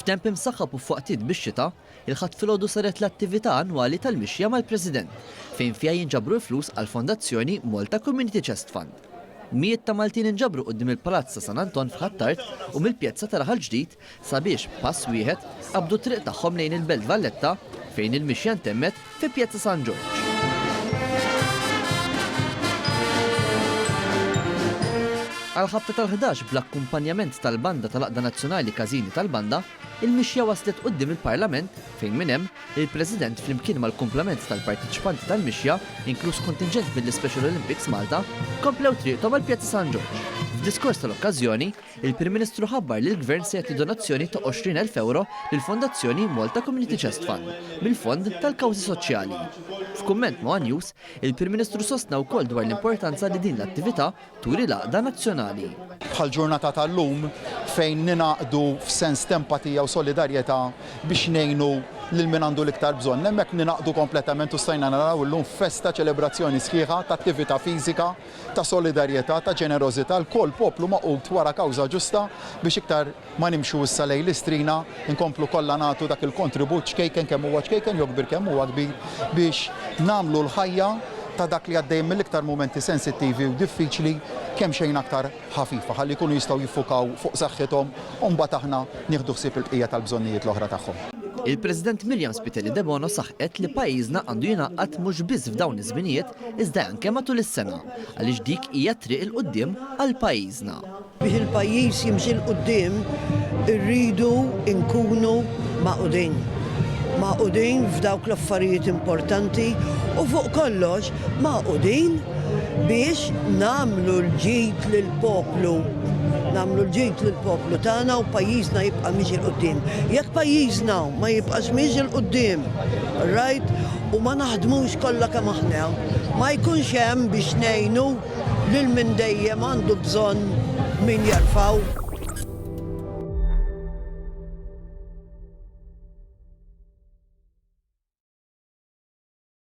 F'temp imsaħħab u f'waqtiet bix-xita, il-ħadd filgħodu saret l-attività annwali tal-mixja mal-President fejn fiha jinġabru l-flus għal Fondazzjoni Malta Community Chest Fund. Mijiet ta' Maltin inġabru quddiem il-Palazz ta' San Anton f'Ħattart u mill-pjazza ta' Raħal Ġdid sabiex pass wieħed qabdu triq tagħhom lejn il-Belt Valletta fejn il-mixja ntemmet fi Pjazza San Ġorġ. Għal-ħabta tal-11 bl-akkumpanjament tal-banda tal-Aqda Nazzjonali Każini tal-Banda, il-mixja waslet quddiem il-Parlament fejn minn hemm il-President flimkien mal-kumplament tal-partiċipanti tal-mixja, inkluż kontingent mill-Special Olympics Malta, komplew triqthom għall-Pjazza San Ġorġ. F'diskors tal-okkażjoni, il-Prim Ministru ħabbar li l-Gvern se jagħti donazzjoni ta' 20,000 euro lill-Fondazzjoni Malta Community Chest Fund mill-Fond tal-Kawżi Soċjali. F'kumment ma' News, il-Prim Ministru sostna wkoll dwar l-importanza li din l-attività turi l-Aqda Nazzjonali. Bħal ġurnata tal-lum fejn ninaqdu f'sens tempatija u solidarjetà biex ngħinu lil min għandu l-iktar bżonn. Hemmhekk ninaqdu kompletament u stajna naraw illum festa ċelebrazzjoni sħiħa ta' attività fiżika, ta' solidarjetà, ta' ġenerożità, l-kol poplu maqud wara kawża ġusta biex iktar ma nimxu issa lejn l-istrina inkomplu kollha nagħtu dak il-kontribut xkejken kemm huwa xkejken jew kbir kemm huwa kbir biex nagħmlu l-ħajja ta' dak li għaddej mill-iktar momenti sensittivi u diffiċli kemm xejn aktar ħafifa ħalli jkunu jistgħu jiffukaw fuq saħħithom u mbagħad aħna nieħdu ħsieb il-bqija tal-bżonnijiet l-oħra tagħhom. Il-President Miriam Spiteri De Bono saħqet li pajjiżna għandu jingħaqad mhux biss f'dawn iż-żminijiet iżda anke matul is-sena għaliex dik hija triq il quddiem għal pajjiżna. Biex il-pajjiż jimxi l quddiem irridu nkunu maqudin. Maqudin f'dawk l-affarijiet importanti u fuq kollox maqudin biex nagħmlu l-ġid lill-poplu. Nagħmlu l-ġid lill-poplu tagħna u pajjiżna jibqa' mixi l quddiem. Jekk pajjiżna ma jibqax mixi l quddiem, right? U ma naħdmux kollha kemm aħna, ma jkunx hemm biex ngħinu lil min dejjem għandu bżonn min jarfaw.